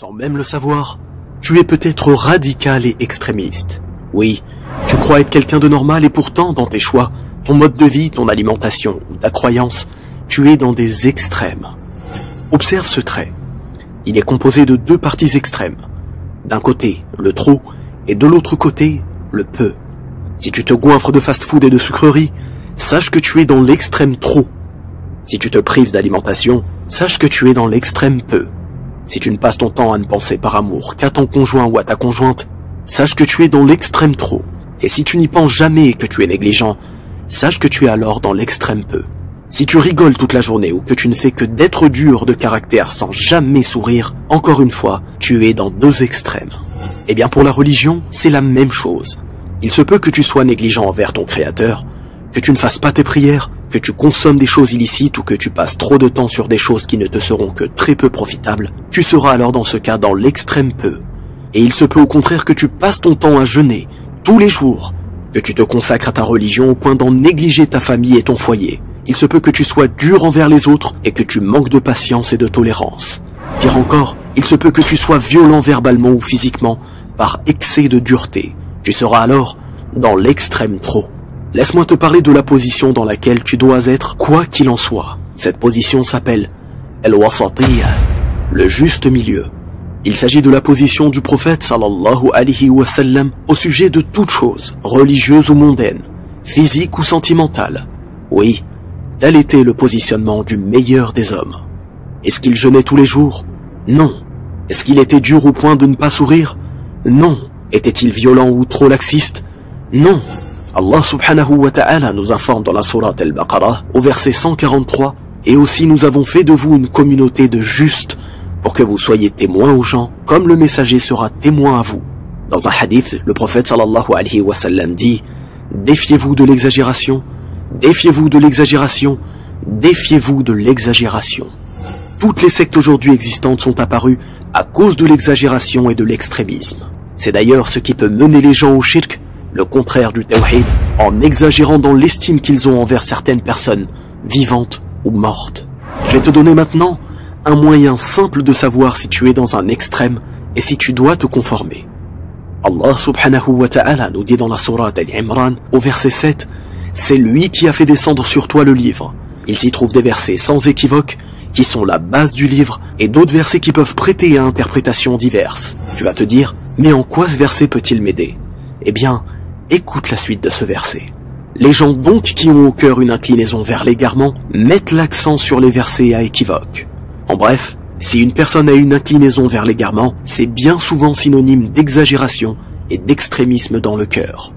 Sans même le savoir, tu es peut-être radical et extrémiste. Oui, tu crois être quelqu'un de normal et pourtant dans tes choix, ton mode de vie, ton alimentation ou ta croyance, tu es dans des extrêmes. Observe ce trait. Il est composé de deux parties extrêmes. D'un côté, le trop, et de l'autre côté, le peu. Si tu te goinfres de fast-food et de sucreries, sache que tu es dans l'extrême trop. Si tu te prives d'alimentation, sache que tu es dans l'extrême peu. Si tu ne passes ton temps à ne penser par amour qu'à ton conjoint ou à ta conjointe, sache que tu es dans l'extrême trop. Et si tu n'y penses jamais et que tu es négligent, sache que tu es alors dans l'extrême peu. Si tu rigoles toute la journée ou que tu ne fais que d'être dur de caractère sans jamais sourire, encore une fois, tu es dans deux extrêmes. Eh bien pour la religion, c'est la même chose. Il se peut que tu sois négligent envers ton Créateur, que tu ne fasses pas tes prières, que tu consommes des choses illicites ou que tu passes trop de temps sur des choses qui ne te seront que très peu profitables, tu seras alors dans ce cas dans l'extrême peu. Et il se peut au contraire que tu passes ton temps à jeûner, tous les jours, que tu te consacres à ta religion au point d'en négliger ta famille et ton foyer. Il se peut que tu sois dur envers les autres et que tu manques de patience et de tolérance. Pire encore, il se peut que tu sois violent verbalement ou physiquement par excès de dureté. Tu seras alors dans l'extrême trop. Laisse-moi te parler de la position dans laquelle tu dois être quoi qu'il en soit. Cette position s'appelle al-wasatiyya, le juste milieu. Il s'agit de la position du prophète sallallahu alayhi wa sallam au sujet de toute chose, religieuse ou mondaine, physique ou sentimentale. Oui, tel était le positionnement du meilleur des hommes. Est-ce qu'il jeûnait tous les jours? Non. Est-ce qu'il était dur au point de ne pas sourire? Non. Était-il violent ou trop laxiste? Non. Allah subhanahu wa ta'ala nous informe dans la sourate Al-Baqarah au verset 143 « Et aussi nous avons fait de vous une communauté de justes pour que vous soyez témoins aux gens comme le messager sera témoin à vous. » Dans un hadith, le prophète sallallahu alayhi wa sallam dit « Défiez-vous de l'exagération, défiez-vous de l'exagération, défiez-vous de l'exagération. » Toutes les sectes aujourd'hui existantes sont apparues à cause de l'exagération et de l'extrémisme. C'est d'ailleurs ce qui peut mener les gens au shirk, le contraire du tawhid, en exagérant dans l'estime qu'ils ont envers certaines personnes, vivantes ou mortes. Je vais te donner maintenant un moyen simple de savoir si tu es dans un extrême et si tu dois te conformer. Allah subhanahu wa ta'ala nous dit dans la sourate Al-Imran, au verset 7, « C'est lui qui a fait descendre sur toi le livre. » Il s'y trouve des versets sans équivoque, qui sont la base du livre, et d'autres versets qui peuvent prêter à interprétations diverses. Tu vas te dire, mais en quoi ce verset peut-il m'aider? Eh bien, écoute la suite de ce verset. Les gens donc qui ont au cœur une inclinaison vers l'égarement mettent l'accent sur les versets à équivoque. En bref, si une personne a une inclinaison vers l'égarement, c'est bien souvent synonyme d'exagération et d'extrémisme dans le cœur.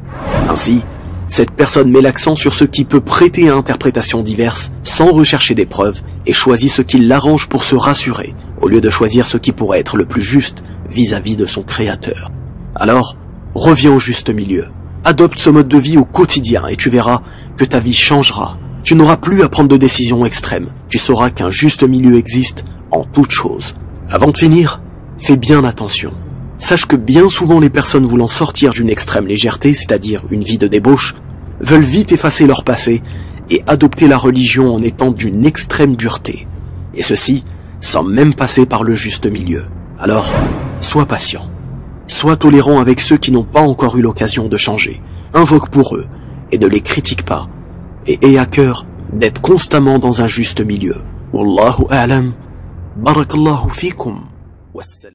Ainsi, cette personne met l'accent sur ce qui peut prêter à interprétations diverses sans rechercher des preuves et choisit ce qui l'arrange pour se rassurer, au lieu de choisir ce qui pourrait être le plus juste vis-à-vis de son Créateur. Alors, reviens au juste milieu. Adopte ce mode de vie au quotidien et tu verras que ta vie changera. Tu n'auras plus à prendre de décisions extrêmes. Tu sauras qu'un juste milieu existe en toute chose. Avant de finir, fais bien attention. Sache que bien souvent les personnes voulant sortir d'une extrême légèreté, c'est-à-dire une vie de débauche, veulent vite effacer leur passé et adopter la religion en étant d'une extrême dureté. Et ceci sans même passer par le juste milieu. Alors, sois patient. Sois tolérant avec ceux qui n'ont pas encore eu l'occasion de changer. Invoque pour eux et ne les critique pas. Et aie à cœur d'être constamment dans un juste milieu. Wallahu a'lam. Barakallahu fikum. Wassalam.